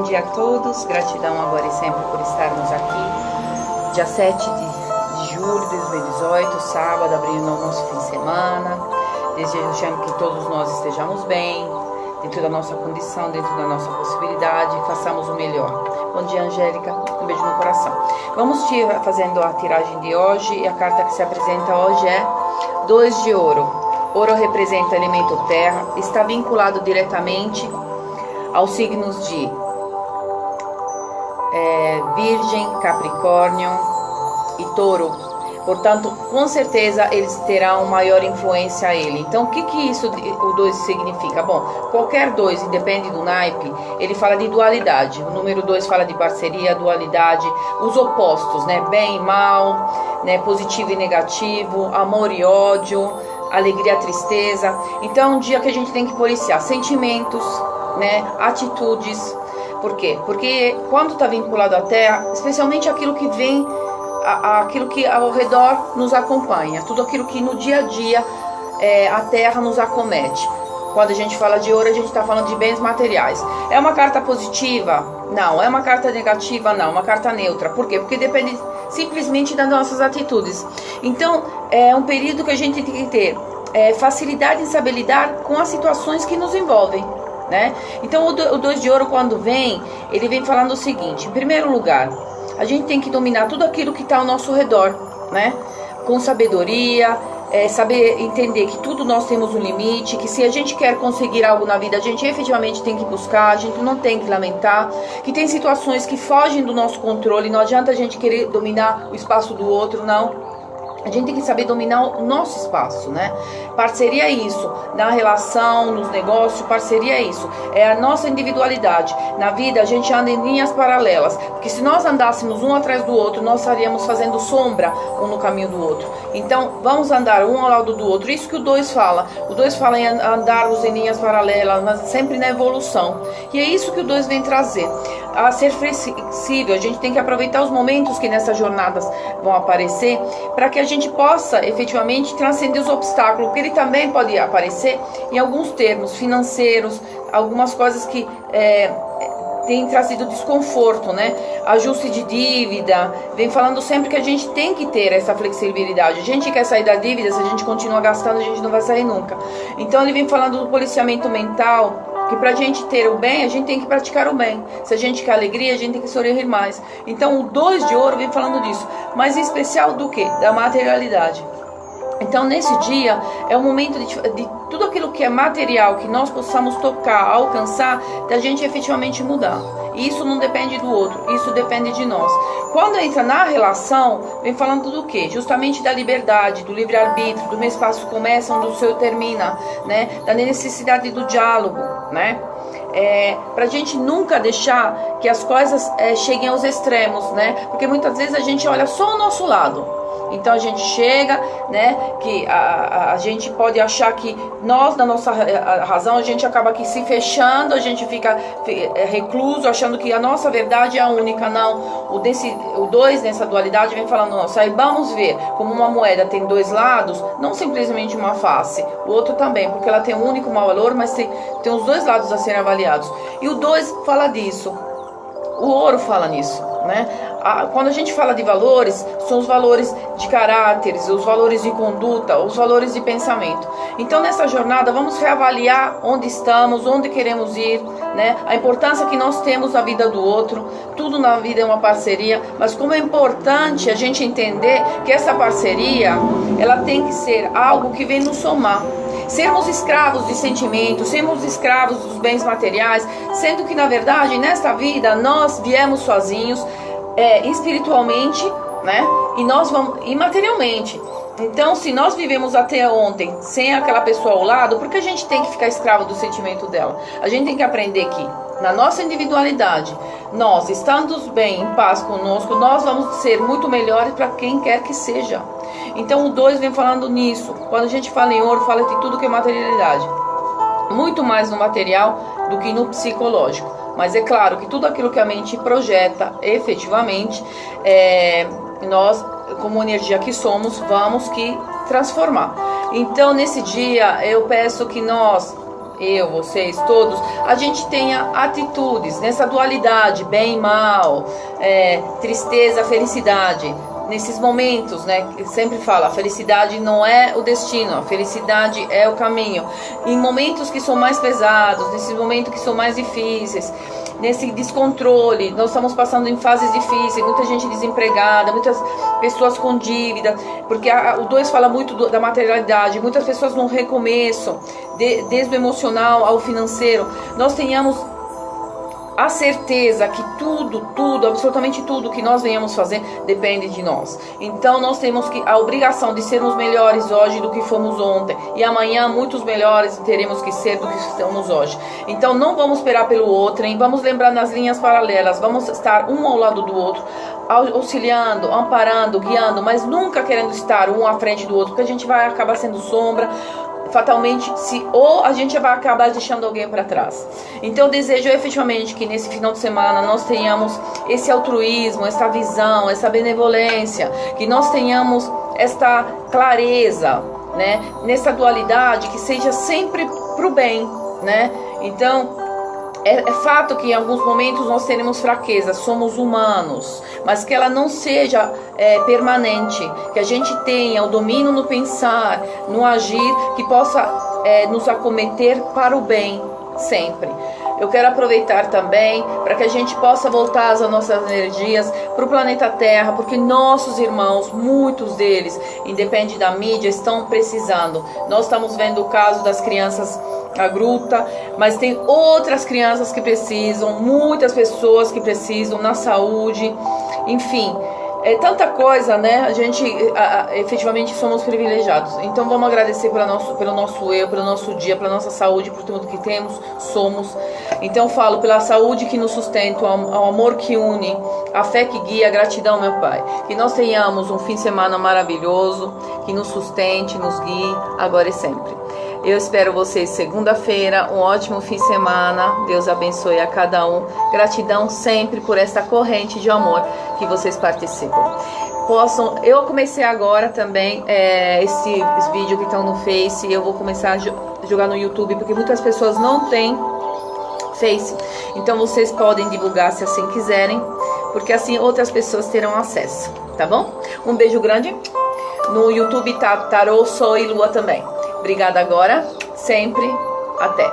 dia a todos, gratidão agora e sempre por estarmos aqui. Dia 7 de julho de 2018, sábado, abrindo o nosso fim de semana. Desejando que todos nós estejamos bem, dentro da nossa condição, dentro da nossa possibilidade, façamos o melhor. Bom dia, Angélica, um beijo no coração. Vamos fazendo a tiragem de hoje, e a carta que se apresenta hoje é 2 de ouro. Ouro representa elemento terra, está vinculado diretamente aos signos de Virgem, Capricórnio e Touro. Portanto, com certeza eles terão maior influência a ele. Então, o que isso, o 2 significa? Bom, qualquer 2, independe do naipe, ele fala de dualidade. O número 2 fala de parceria, dualidade, os opostos, né? Bem e mal, né? Positivo e negativo, amor e ódio, alegria, tristeza. Então, é um dia que a gente tem que policiar sentimentos, né? Atitudes. Por quê? Porque quando está vinculado à terra, especialmente aquilo que vem, aquilo que ao redor nos acompanha, tudo aquilo que no dia a dia a terra nos acomete. Quando a gente fala de ouro, a gente está falando de bens materiais. É uma carta positiva? Não. É uma carta negativa? Não. Uma carta neutra. Por quê? Porque depende simplesmente das nossas atitudes. Então, é um período que a gente tem que ter facilidade em saber lidar com as situações que nos envolvem, né? Então, o 2 de ouro, quando vem, ele vem falando o seguinte: em primeiro lugar, a gente tem que dominar tudo aquilo que está ao nosso redor, né? Com sabedoria, saber entender que tudo nós temos um limite, que se a gente quer conseguir algo na vida, a gente efetivamente tem que buscar, a gente não tem que lamentar, que tem situações que fogem do nosso controle, não adianta a gente querer dominar o espaço do outro, não. A gente tem que saber dominar o nosso espaço, né? Parceria é isso. Na relação, nos negócios, parceria é isso. É a nossa individualidade. Na vida, a gente anda em linhas paralelas. Porque se nós andássemos um atrás do outro, nós estaríamos fazendo sombra um no caminho do outro. Então, vamos andar um ao lado do outro. Isso que o 2 fala. O 2 fala em andarmos em linhas paralelas, mas sempre na evolução. E é isso que o 2 vem trazer. A ser flexível. A gente tem que aproveitar os momentos que nessas jornadas vão aparecer, para que a gente possa efetivamente transcender os obstáculos, porque ele também pode aparecer em alguns termos financeiros, algumas coisas que tem trazido desconforto, né? Ajuste de dívida, vem falando sempre que a gente tem que ter essa flexibilidade. A gente quer sair da dívida, se a gente continua gastando, a gente não vai sair nunca. Então ele vem falando do policiamento mental, que pra gente ter o bem, a gente tem que praticar o bem. Se a gente quer alegria, a gente tem que sorrir mais. Então o 2 de ouro vem falando disso, mas em especial do que? Da materialidade. Então nesse dia é o momento de tudo aquilo que é material, que nós possamos tocar, alcançar, da gente efetivamente mudar. E isso não depende do outro, isso depende de nós. Quando entra na relação, vem falando do quê? Justamente da liberdade, do livre-arbítrio, do meu espaço começa onde o seu termina, né? Da necessidade do diálogo, né? Pra gente nunca deixar que as coisas cheguem aos extremos, né? Porque muitas vezes a gente olha só o nosso lado. Então a gente chega, né, que a gente pode achar que nós, na nossa razão, a gente acaba aqui se fechando, a gente fica recluso, achando que a nossa verdade é a única. Não, o 2 nessa dualidade vem falando, não, saibamos ver como uma moeda tem 2 lados, não simplesmente uma face, o outro também, porque ela tem um único valor, mas tem os 2 lados a serem avaliados. E o 2 fala disso, o ouro fala nisso, né? Quando a gente fala de valores, são os valores de caráteres, os valores de conduta, os valores de pensamento. Então nessa jornada vamos reavaliar onde estamos, onde queremos ir, né? A importância que nós temos na vida do outro. Tudo na vida é uma parceria, mas como é importante a gente entender que essa parceria, ela tem que ser algo que vem nos somar. Sermos escravos de sentimentos, sermos escravos dos bens materiais, sendo que na verdade nesta vida nós viemos sozinhos, espiritualmente, né? E materialmente. Então, se nós vivemos até ontem sem aquela pessoa ao lado, por que a gente tem que ficar escravo do sentimento dela? A gente tem que aprender que na nossa individualidade, nós estando bem, em paz conosco, nós vamos ser muito melhores para quem quer que seja. Então o 2 vem falando nisso. Quando a gente fala em ouro, fala de tudo que é materialidade. Muito mais no material do que no psicológico. Mas é claro que tudo aquilo que a mente projeta, efetivamente, nós, como energia que somos, vamos que transformar. Então nesse dia eu peço que nós eu, vocês, todos, a gente tenha atitudes nessa dualidade, bem e mal, tristeza, felicidade. Nesses momentos, né, sempre fala, a felicidade não é o destino, a felicidade é o caminho. Em momentos que são mais pesados, nesses momentos que são mais difíceis, nesse descontrole, nós estamos passando em fases difíceis, muita gente desempregada, muitas pessoas com dívida, porque o 2 fala muito da materialidade, muitas pessoas no recomeço, desde o emocional ao financeiro, nós tenhamos a certeza que tudo, absolutamente tudo que nós venhamos fazer depende de nós. Então nós temos a obrigação de sermos melhores hoje do que fomos ontem. E amanhã muitos melhores teremos que ser do que estamos hoje. Então não vamos esperar pelo outro, hein? Vamos lembrar nas linhas paralelas. Vamos estar um ao lado do outro, auxiliando, amparando, guiando, mas nunca querendo estar um à frente do outro, porque a gente vai acabar sendo sombra. Fatalmente, ou a gente vai acabar deixando alguém para trás. Então eu desejo efetivamente que nesse final de semana nós tenhamos esse altruísmo, essa visão, essa benevolência, que nós tenhamos esta clareza, né, nessa dualidade, que seja sempre pro bem, né? Então é fato que em alguns momentos nós teremos fraqueza, somos humanos, mas que ela não seja permanente, que a gente tenha o domínio no pensar, no agir, que possa nos acometer para o bem sempre. Eu quero aproveitar também para que a gente possa voltar as nossas energias para o planeta Terra, porque nossos irmãos, muitos deles, independente da mídia, estão precisando. Nós estamos vendo o caso das crianças a gruta, mas tem outras crianças que precisam, muitas pessoas que precisam na saúde, enfim, é tanta coisa, né? A gente efetivamente somos privilegiados. Então vamos agradecer pelo nosso eu, pelo nosso dia, pela nossa saúde, por tudo que temos, somos. Então eu falo pela saúde que nos sustenta, ao amor que une, a fé que guia, a gratidão, meu Pai. Que nós tenhamos um fim de semana maravilhoso, que nos sustente, nos guie, agora e sempre. Eu espero vocês segunda-feira, um ótimo fim de semana. Deus abençoe a cada um. Gratidão sempre por esta corrente de amor que vocês participam. Eu comecei agora também esses vídeos que estão no Face. Eu vou começar a jogar no YouTube, porque muitas pessoas não têm Face. Então vocês podem divulgar se assim quiserem, porque assim outras pessoas terão acesso, tá bom? Um beijo grande. No YouTube tá Tarô, Sol e Lua também. Obrigada agora, sempre, até.